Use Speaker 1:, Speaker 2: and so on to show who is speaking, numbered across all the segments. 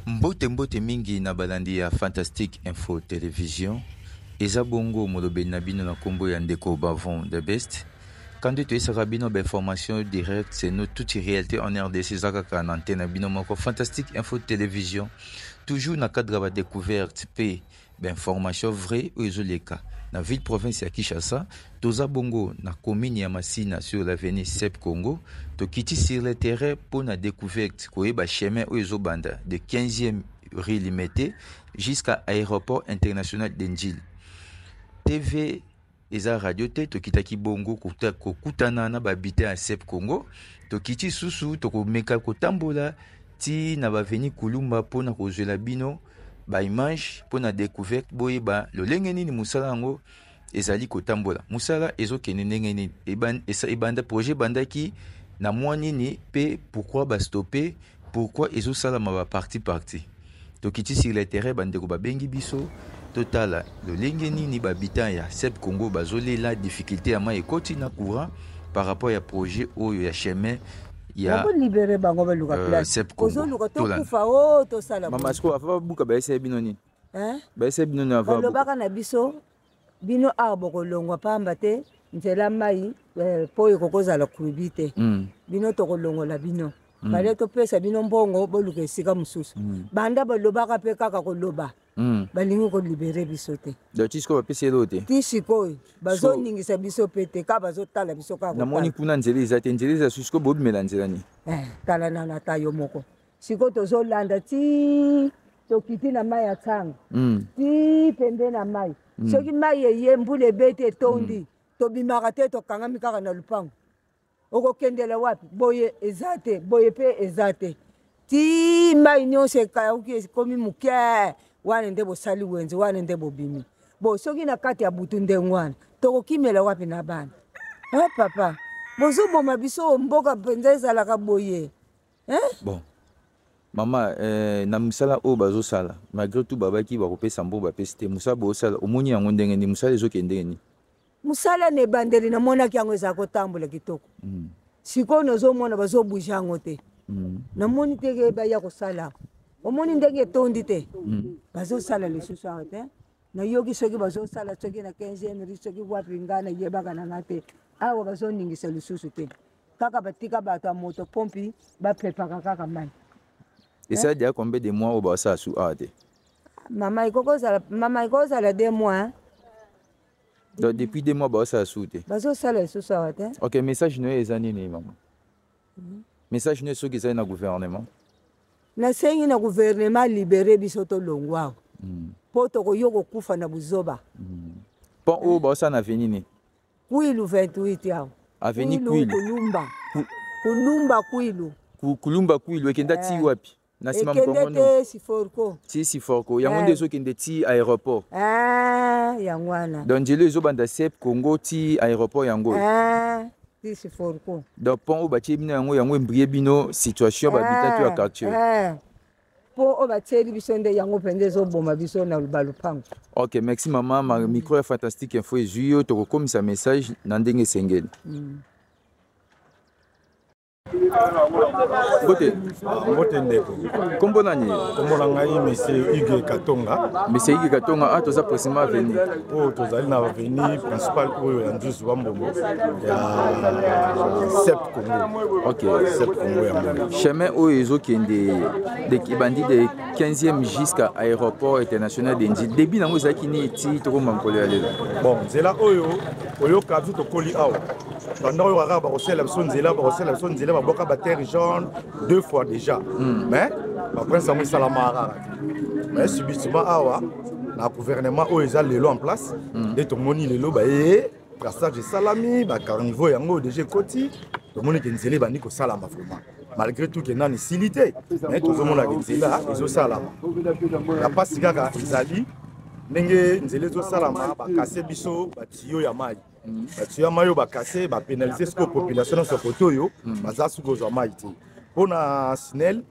Speaker 1: Mbote mingi na balandi ya Fantastic Info Télévision. Eza bongo molobeli na bino na kombo ya ndeko Bavon the best. Quand tu es sur bino information directe, c'est nous toute réalité en RDC zaka na antenne bino moko Fantastic Info Télévision. Toujours na cadre de découverte p information vraie ou ezoleka. Na ville province ya Kinshasa, toza bongo na commune ya Masina sur l'avenue Sep Congo, to kiti sur le terrain pour na découverte koyeba chemin ou ezobanda de 15e rue Limité jusqu'à aéroport international d'Enjil. TV eza radio te to kitaki bongo kokutana na babité à Sep Congo, to kiti susu to komeka kotambola ti na baveni Kulumba pour na kozela bino ba image pour na découverte boyeba lolenge nini musala ngo ezali kotambola musala ezokende ndenge nini ebanda projet bandaki na mwa nini pe pourquoi ba stopper pourquoi ezosala ma partie tokiti sur le terrain bandeko babengi biso totala lolenge nini babitant ya Sep Congo bazolela difficulté ya ma ekoti na courant par rapport ya projet oyo ya chemin ya
Speaker 2: libéré bango baluka place kozoluka to kufa o to sala
Speaker 1: mama sko afa buka ba ese bino ni ba ese bino na
Speaker 2: va lobaka na biso bino arbo kolongwa pamba te nzela mai po ekokozala kubite bino to kolongola bino bale to pesa bino mbongo boluka esika mususu banda balobaka pe kaka koloba balingi ko libéré biso te
Speaker 1: do tisiko ba pesa elote
Speaker 2: tisiko bazo ningisa biso pete ka bazo tala biso ka
Speaker 1: na moni kuna nzela ezate nzela za susiko bobimela nzela ni
Speaker 2: tala na tayo moko siko tozo landa ti tokiti na mai ya tsanga ti pembe na mai soki mai ye mbule bete tondi to bimaka te to kangami kaka na lupango okokendela wapi boye ezate boye pe ezate ti mai nyonso ekauki komi muke wana nde bosali wenzi wana nde bobimi bo soki na kati ya butu nde ngwana tokokimela wapi na bana papa bozoboma biso mboka mpenza ezalaka boye
Speaker 1: bon mama na misala oyo bazosala malgré tout babaki bakopesa mbo bapesi te mosala bozosala omoni yango ndenge ni mosala ezokende ndenge ni
Speaker 2: musala ne bandeli namonaki yango eza kotambola kitoko sikoyo nozomona bazobusha yango te namoni teke baya kosala omoni ndenge etondi te bazosala lisusu awa te nayoki soki bazosala soki na 15e ri soki wapi nga nayebaka nanga te awa bazoningisa lisusu te kaka batika bato ya moto pompi bapepaka kaka mai
Speaker 1: esa dia combien de mois oyo basala su awa te
Speaker 2: mama ekozala 2 mois
Speaker 1: donc depuis 2 mois basala su te
Speaker 2: bazosala lisusu awa te
Speaker 1: ok message noyo eza nini mama message noyo soki ezali na gouvernement
Speaker 2: nasengi na gouvernement libéré biso tolongwa awa mpo tokoyo kokufa na buzoba
Speaker 1: mpo oyo basala na aveni ni
Speaker 2: Kwilu 28 awa
Speaker 1: aveni Kwilu
Speaker 2: kulumba Kwilu
Speaker 1: kulumba Kwilu ekenda ti wapi na sima mkongo
Speaker 2: te Siforko
Speaker 1: ti Siforko yango nde ezokende ti aéroport
Speaker 2: yango wana
Speaker 1: donc nzela ezobanda Sep Congo ti aéroport yango
Speaker 2: ti Siforko
Speaker 1: donc pont oyo batie bino yango embrie bino situation babita to ya quartier
Speaker 2: po o batie biso nde yango mpenza ezoboma biso na balupango
Speaker 1: ok merci mama ma micro ya Fantastique Info ezwi yo tokokomisa message na ndenge esengeli
Speaker 3: Mbote ndeko.
Speaker 1: Kombo nani?
Speaker 3: Kombo na ngai monsieur Hugues Katonga.
Speaker 1: Monsieur Hugues Katonga toza prochainement venir.
Speaker 3: Tozali na avenue principale oyo ya Nzuzu wa Mbongo ya Sep Congo.
Speaker 1: OK,
Speaker 3: Sep Congo ya Mbongo.
Speaker 1: Chemin oyo ezokende de bandi de 15e jusqu'à aéroport international d'Enjil. Début nango ezaki ni eti tokoma mkolo ya lelo.
Speaker 3: Bon, nzela oyo kazu tokoli awa. Pendant oyo kaka bakosala biso nzela baboka ba terre jaune 2 fois déjà mais ba prince amu salama rara mais subitement awa na gouvernement oyo eza lelo en place et tomoni lelo ba brassage salami ba carnivore yango déjà koti tomoni ke nzela bandi ko salama vraiment malgré tout que nani silité mais tozomona ke nzela ezo salama ya pasi kaka ezali ndenge nzela ezo salama ba kase biso ba tiyo ya mai batiya mayo bakase bapénaliser siko population sur poto yo baza sukozwa mai te mpona sinel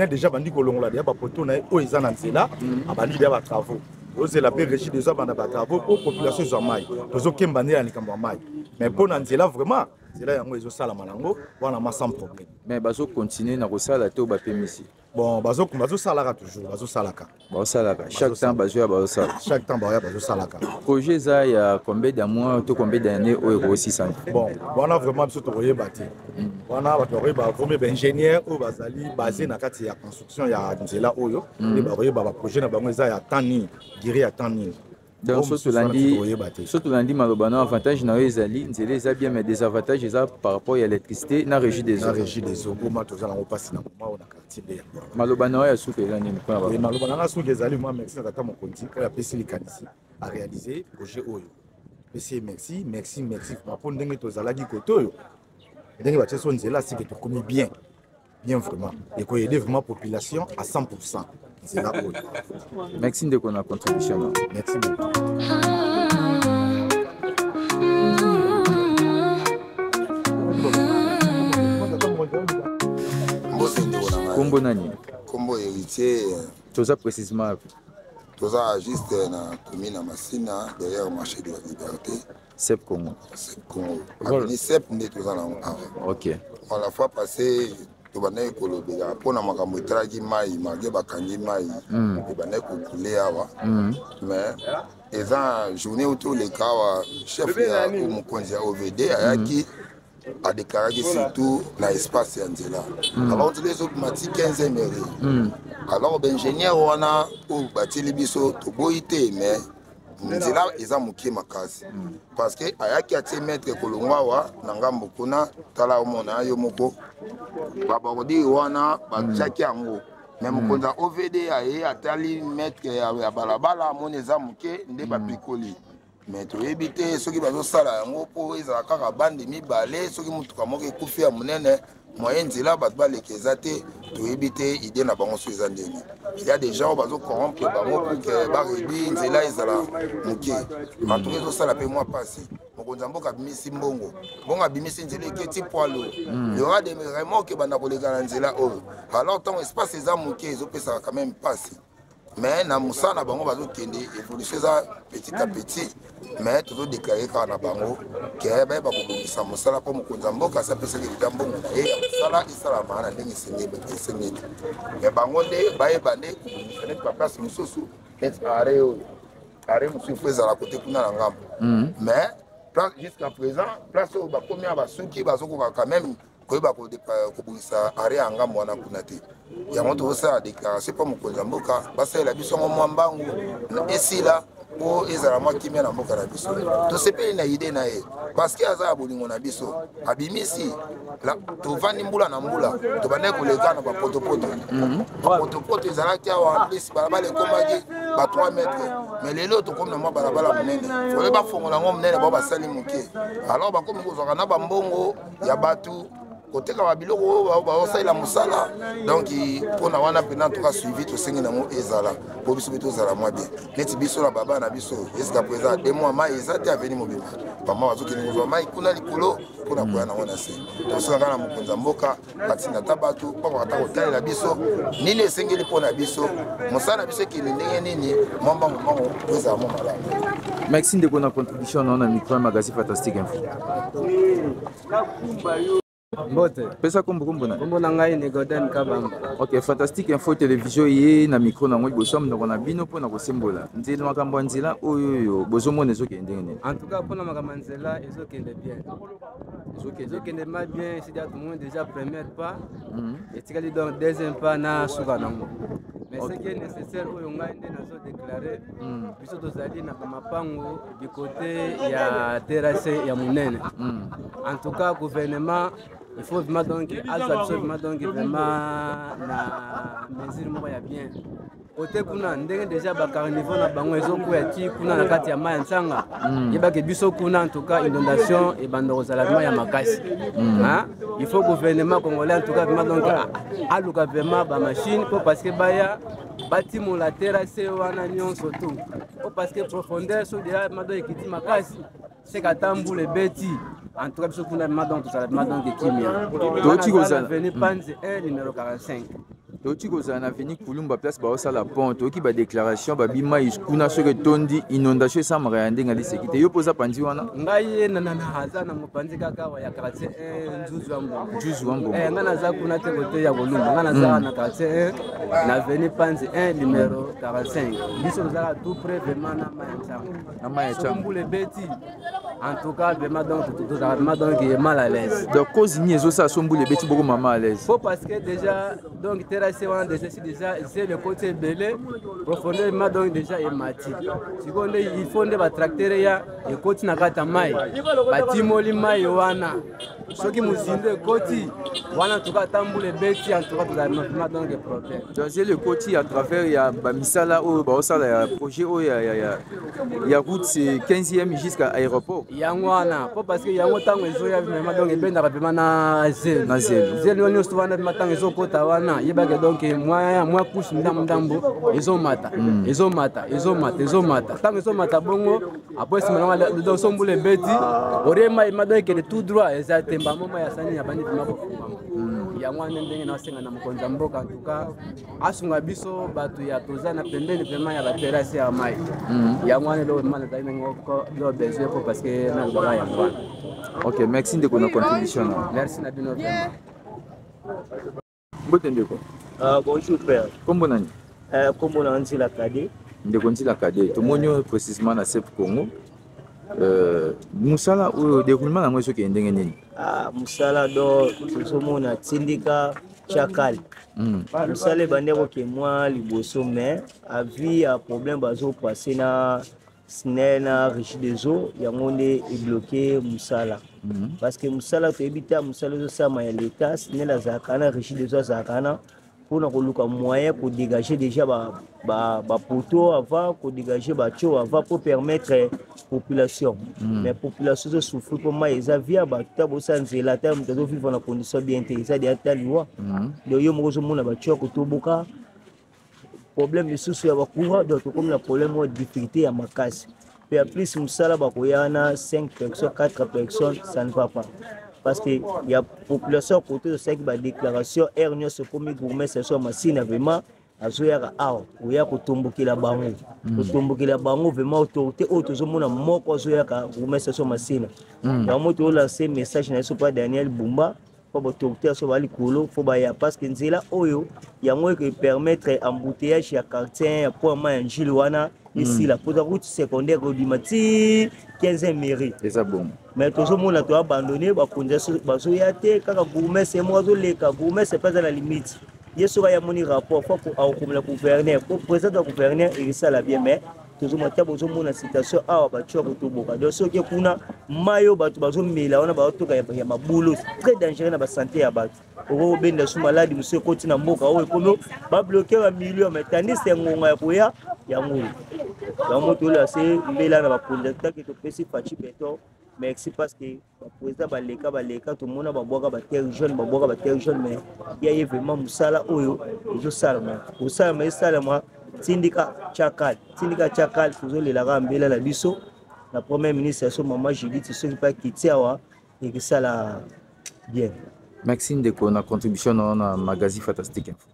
Speaker 3: déjà bandi kolongola deya bapoto na ye oyo eza na nzela abandi deya batravaux ozela mpe régi déjà banda batravaux mpo population ezwa mai tozokemba nde ya likambo ya mai mais mpona nzela vraiment nzela yango ezosalama nango wana ma sans problème.
Speaker 1: Mais bazo continuer na kosala te bapemisi.
Speaker 3: Bon, bazosalaka toujours, bazosalaka.
Speaker 1: Chaque temps bazosala.
Speaker 3: Chaque temps bazosalaka.
Speaker 1: Projet ça il y a combien de mois, tout combien d'années au 600.
Speaker 3: Bon, on a vraiment besoin de rebattre. On a vraiment ingénieur ou bazali basé na kati ya construction ya nzela oyo, et ba projet na bango za ya tani, giri ya tani.
Speaker 1: Donc surtout lundi malobana avantage na ezali nzela eza bien mais des avantages eza par rapport à l'électricité na régie des eaux.
Speaker 3: Na régie des eaux comment to za na passe na moment na quartier de.
Speaker 1: Malobana ya suka ezali ni kwa.
Speaker 3: Malobana na suka ezali moi merci na kata mon konti ka ya pesi likanisi à réaliser projet oyo. Pesi merci pour ndenge to za la gi koto yo. Ndenge ba tseso nzela si que to komi bien vraiment et ko aider vraiment population à 100%. C'est là où.
Speaker 1: Merci de ton contribution.
Speaker 3: Merci beaucoup.
Speaker 1: Combo nani?
Speaker 4: Combo héritier.
Speaker 1: Tout ça précisément.
Speaker 4: Tout ça juste na commune à Massina derrière le marché de la Liberté.
Speaker 1: Sep Congo.
Speaker 4: Sep Congo. Avenue Sep n'est tout ça là.
Speaker 1: OK.
Speaker 4: On la fois passé tobane kolobela pona makambo etraki mai mage bakangi mai tobane kokule awa mais eza journée autour les kawa chef ya mokonzi ya OVD ayaki a déclaré surtout na espace ya nzela alors tous les automatiques 15e mairie alors ingénieur wana ou batili biso toboyi te mais nzela eza mokie makasi parce que ayaki atie maître kolongwa wa na ngambo kuna tala omona yo moko babodi wana batiaki yango mais mokonzi ya OVD aye atali maître ya balabala amoni eza moke nde bapikoli mais toyebi te soki bazosala yango mpo ezala kaka bande mibale soki motuka moko ekufi ya monene moyen nzela bato baleka eza te toyebi te ide na bango so eza ndenge il y a des gens bazocorrompre bango pour que barebi nzela ezala moke bato ezosala mpe mwa pasi mokonzi ya mboka abimisi mbongo mbongo abimisi nzela eketi poilo y aura des remorques banda koleka na nzela oyo alors ntango espace eza moke ezopesaka quand même pasi mais na mosala na bango bazokende évolution eza petit à petit mais tozodéclare kaka na bango ke bayeba kobongisa mosala mpo mokonzi ya mboka asapesaki lita mbongo na ye ya mosala esalama na ndenge esengeli mais bango nde bayeba nde kobongisa neti baplace mosusu neti are oyo are mosusu fo ezala kote kuna na ngambo mais jusqu'à présent place oyo bakomi ya basuki bazokoka quand même koyeba kobongisa are ya ngambo wana kuna te yango tozosala déclaration mpo mokonzi ya mboka basalela biso yango mwa mbangu esila po ezala mwa kimia na mboka na biso tosepeli na ide na ye parceke aza ya bolingo na biso abimisi tovandi mbula na mbula tobandaki koleka na bapotopoto bapotopoto ezalaki awa plisi balabala ekomaki ba 3 mètres mais lelo tokomi na mwa balabala monene foye bafongola yango monene bao basali moke alors bakomi kozwaka na bambongo ya bato koteka babiloko oyo baosalela mosala donc mpona wana mpena toka suivi tosengi nango ezala mpo biso mpe tozala mwa bien neti biso na baba na biso esika po eza 2 mois mai eza te aveni mobima bama bazokende kozwa mai kuna likolo mpona koya nango na se tosenga kaka na mokonzi ya mboka batinda ata bato mpo bakata kotalela biso nini esengeli mpona biso mosala na biso ekende ndenge nini mwa mbango mbango po ezala mwa malamu.
Speaker 1: Merci ndeko na contribution na micro ya magazine Fantastique Info.
Speaker 5: Mbote.
Speaker 1: Pesa kombo na.
Speaker 5: Kombo na ngai ni Godem Kabamba.
Speaker 1: OK, Fantastique Info télévision ye na micro na ngoi bosom na kona bino pona kosembola. Nzela makambo nzela oyo bozomona ezokende ngene.
Speaker 5: En tout cas pona makambo nzela ezokende bien. Ezokende ma bien, c'est tout le monde déjà premier pas. Et tikali donc deuxième pas na suka nango. Mais ce qui est nécessaire oyo ngai nde nazo déclarer biso tozali na mapango du côté ya terrasse ya munene. En tout cas gouvernement il faut vraiment donc absolument donc vraiment na mesure moko ya bien côté kuna ndenge déjà ba carnivore na bango ezokuya ti kuna na kati ya mai ya nsanga yebake biso kuna en tout cas inondation et bando kozala mai ya makasi il faut gouvernement congolais en tout cas vraiment donc aluka vraiment ba machine pour parce que baya batimo la terrasse wana nyonso tout parce que profondeur so déjà mado ekiti makasi c'est katambule beti en tout cas biso kuna donc tout ça donc kimia
Speaker 1: toti kozala
Speaker 5: venu panze 1 numéro 45
Speaker 1: toki kozala na veni kulumba place baosala pont toki badéclaration babimai kuna soki etondi inondation esamaka ya ndenge aliseki te yo mpoza panzi wana
Speaker 5: ngai aza na mopanzi kaka ya quartier 1 nzuzu wa mbongo ngai naza kuna te kote ya kolumba ngai naza na quartier 1 na veni panzi 1 numéro 45 biso tozalaka tout près vraiment na maya ntango beti en tout cas vraiment donc tozalaka vraiment donc mal à l'aise
Speaker 1: donc cause nini ezosala sombula ebeti boko mama à l'aise
Speaker 5: faut parce que déjà donc terrasse wana déjà c'est le côté belé profondément donc déjà emati sikoyo il faut nde batracteur ya ekoti na kata mai batimoli mai wana soki mozindo ekoti wana tuka tambula ebeti en tout cas tozala donc problème
Speaker 1: donc c'est le côté à travers ya bamisala oyo baosala ya projet oyo ya route c'est 15e jusqu'à aéroport
Speaker 5: yango wana po parce que yango ntango ezoya vraiment donc ebendaka vraiment na zelo wana nyonso wana vraiment ntango ezokota wana yebake donc mwa couche ndambo ezomata ntango ezomata bongo apres nsima nango sombula ebeti oriema donc ekende tout droit eza temba moma ya sani ya bandi vraiment bofumama yango wana ndenge nasenga na mokonzi ya mboka antuka asunga biso bato ya toza na pembeni vraiment ya baterase ya mai yango wana eloko vraiment nazali nango besoin po parce que nalobaka yango wana
Speaker 1: ok merci ndeko na contribution
Speaker 5: merci na bino vraiment
Speaker 1: mbote ndeko
Speaker 6: bonjour père
Speaker 1: kombo nani
Speaker 6: kombo na Nzila Kade
Speaker 1: ndeko Nzila Kade tomoni précisément na CEP Congo musala oyo déroulement nango soki ndenge nini
Speaker 6: musala do tozomona tindika chakali musala ebandi koke mwa liboso mais avi ya problème bazopase na SNEL na Régie des eaux yango nde ebloke musala parce que musala toyebi te musala ezosama ya l'état SNEL azalaka na Régie des eaux azalaka na mpona koluka moyen kodégager déjà bapoto avant kodégager batio avant pour permettre population mais population ezosouffrir mpo mai eza via bato ta bosala nzela ta moto azovivre na condition bien te eza deya ta liwa donc yo moko ozomona batio ya kotoboka problème lisusu ya bacourant donc tokomi na problème oyo difficulté ya makasi mpe ya plus mosala bakoya na 5 personnes 4 personnes ça ne va pas parce que il y a population côté de ça qui ba déclaration air nyonso komi gourmet c'est soit machine vraiment azoyaka awa oya kotombokela bango vraiment autorité oyo tozomona moko azoyaka gourmet c'est soit machine yango tolanse message na yeso pa Daniel Bumba po autorité aso bali kolo fo baya parce que nzela oyo yango eke permettre embouteillage ya quartier ya po ma njili wana ici la pour la route secondaire odimati 15e mairie
Speaker 1: eza bon
Speaker 6: mais tozomona to abandonné bazoya te kaka gourmet c'est moi zoleka gourmet c'est pas à la limite yeso ya moni rapport faut comme le gouverneur pour président gouverneur et ça la bien mais tozomona ta bozomona situation awa batio kotoboka donc soki kuna mayo bato bazomela wana baotoka ya mabulo très dangereux na ba santé ya bato oko benda sous maladie monsieur koti na mboka oyo kono ba bloquer ba milieu mais tandis que ngonga ya koya ya ngulu yango tola se mbela na ba conducteur qui to pesi fachi beto merci parce que ba président baleka to mona ba boka ba terre jaune mais il y a vraiment musala oyo ezo salama musala mais salama tindika chakal tozolelaka mbela na biso na premier ministre ya so mama Judith soki pa kiti awa ekisala bien.
Speaker 1: Merci ndeko na contribution na magazine Fantastique Info.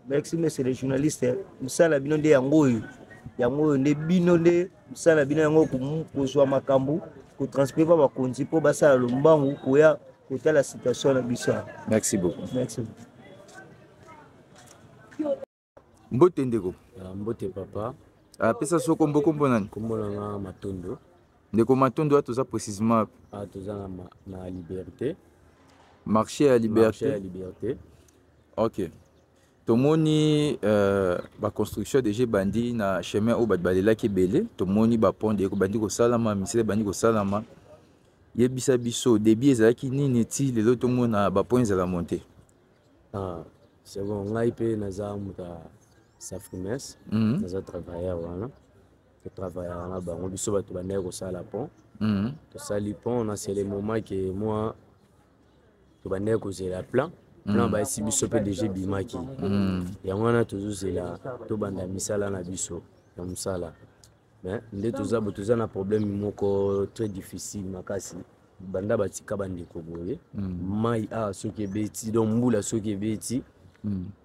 Speaker 6: Merci monsieur le journaliste musala bino nde yango oyo nde bino nde musala bino yango kozwa makambo kotransmettre bakonzi mpo basala lombangu koya kotala situation na biso.
Speaker 1: Merci beaucoup.
Speaker 6: Merci.
Speaker 1: Mbote ndeko.
Speaker 7: Mbote papa.
Speaker 1: Pesa soko kombo nani?
Speaker 7: Kombo na Matondo.
Speaker 1: Ndeko Matondo atoza précisément
Speaker 7: toza na Liberté.
Speaker 1: Marché à Liberté.
Speaker 7: Marché à Liberté.
Speaker 1: OK. Tomoni ba construction déjà bandi na chemin au balela ki belé, tomoni ba pont de bandi ko salama, misele bandi ko salama. Yebisa biso débit ezaki nini ti lelo tomona ba pont za la montée.
Speaker 7: C'est bon, ngai pe naza muta Safrimes, naza travailleur wana. Je travaille wana bango biso bato banaye ko sala pont. To sali pont, on a c'est le moment que moi to banaye ko zela plan ba esi biso pe déjà bimaki. Yango wana tozo zela to banda misala na biso ya musala. Mais nde toza na problème moko très difficile makasi. Banda batika bandi ko boye. Mai soki ebeti donc mbula soki ebeti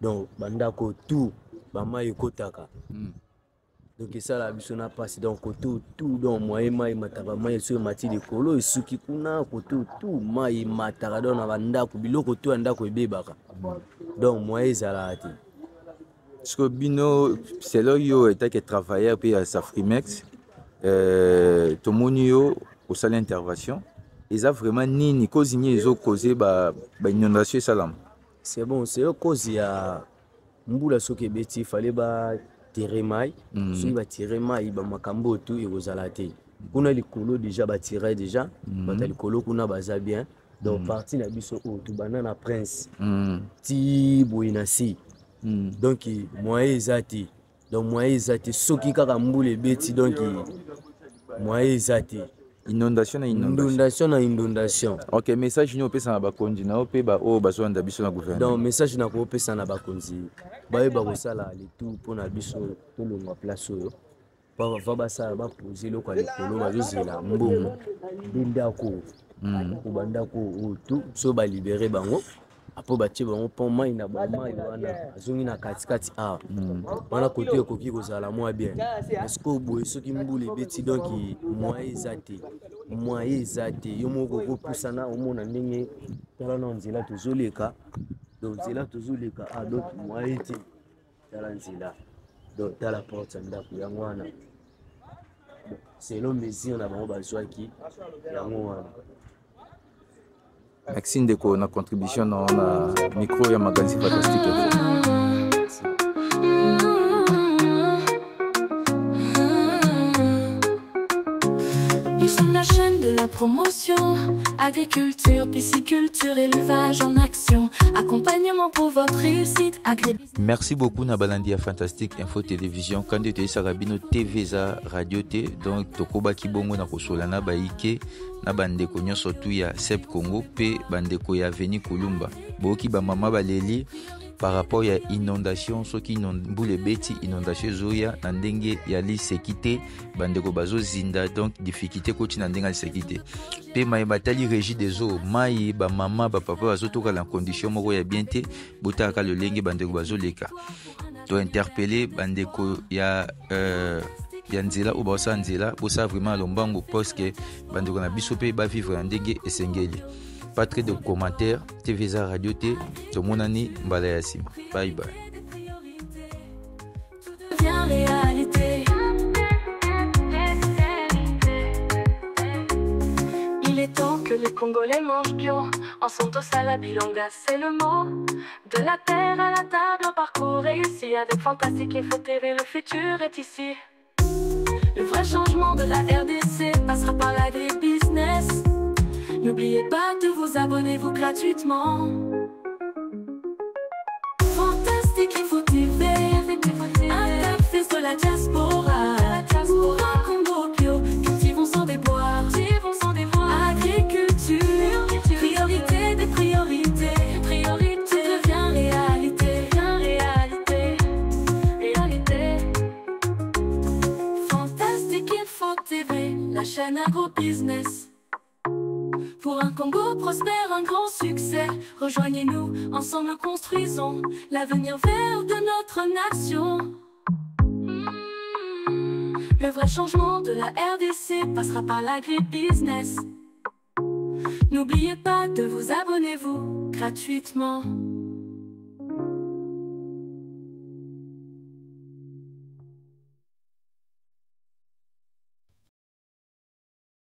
Speaker 7: donc bandako tout bama ekotaka donc ça la biso na passe donc tout donc moi mai mataba mai so mati de kolo esuki kuna tout mai matara donc na bandako biloko tout andako ebebaka donc moi ezala ati
Speaker 1: parce que bino c'est là yo était que travailleur puis à Safrimex to monio au salle intervention ils a vraiment ni cause ni ils ont causé ba inondation salam
Speaker 7: c'est bon c'est cause ya mbula soki beti fallait ba tirer mai soki ba tirer mai ba makambo tout et ozala te kuna likolo déjà ba tirer déjà ba likolo kuna baza bien donc parti na biso o tu banana prince ti boinasi donc moyen ezati donc moyen ezati soki kaka mbula beti donc moyen ezati
Speaker 1: inondation
Speaker 7: na inondation.
Speaker 1: Ok, message nous pesa na bakonzi na ope ba o baso anda biso na gouvernement.
Speaker 7: Donc message na ko pesa na bakonzi. Ba ba ko sala le tout pour na biso to lo ma place oyo. Ba va ba sala ba poser lo kwa likolo ba zozela mbongo. Bindako. Kubanda ko tout so ba libérer bango. Après batie bango pont mai na ba mai wana azongi na katikati a wana côté ekoki kozala moi bien parce que boye soki mbula ebeti donc moyen ezate yo moko kopusana omona ndenge tala na nzela tozoleka donc nzela tozoleka a donc moyen te tala nzela donc tala porte ndako yango wana selon mesure na bango bazwaki yango wana.
Speaker 1: Merci Ndeko na contribution dans la micro et magazine fantastique.
Speaker 8: Ils sont la chaîne de la promotion, agriculture, pisciculture, élevage en action, accompagnement pour votre réussite,
Speaker 1: Merci beaucoup Nabalandia Fantastique Info Télévision. Quand tu es Sarabino TVza Radio T, donc Tokoba Kibongo na Kosolana Baike. Na bandeko nyonso tu ya Sep Congo pe bandeko ya Veni Kulumba boki ba mama baleli par rapport ya inondation soki mbule beti inondation zoya na ndenge ya lisekité bandeko bazo zinda donc difficulté koti na ndenge ya lisekité pe mai batali régie des eaux mai ba mama ba papa bazo toka la condition moko ya bien te botaka le lenge bandeko bazo leka to interpeller bandeko ya yanzela ou basa nzela bosa vraiment lombango parce que bandeko na biso pe ba vivre en ndenge esengeli pas très de commentaires TVza Radio T to monani mbala ya sima bye bye.
Speaker 8: Il est temps que les Congolais mangent bio. En santos à la bilonga, c'est le mot. De la terre à la table, un parcours réussi. Avec Fantastique Info TV, le futur est ici. Le vrai changement de la RDC passera par l'agribusiness. N'oubliez pas de vous abonner gratuitement. Fantastique Info TV, un fils de la diaspora. Pour un Congo bio, cultivons sans déboire. Agriculture, priorité des priorités. Priorité devient réalité. Réalité. Fantastique Info TV, la chaîne agro-business. Pour un Congo prospère, un grand succès, rejoignez-nous, ensemble construisons l'avenir vert de notre nation. Le vrai changement de la RDC passera par l'agribusiness. N'oubliez pas de vous abonner gratuitement.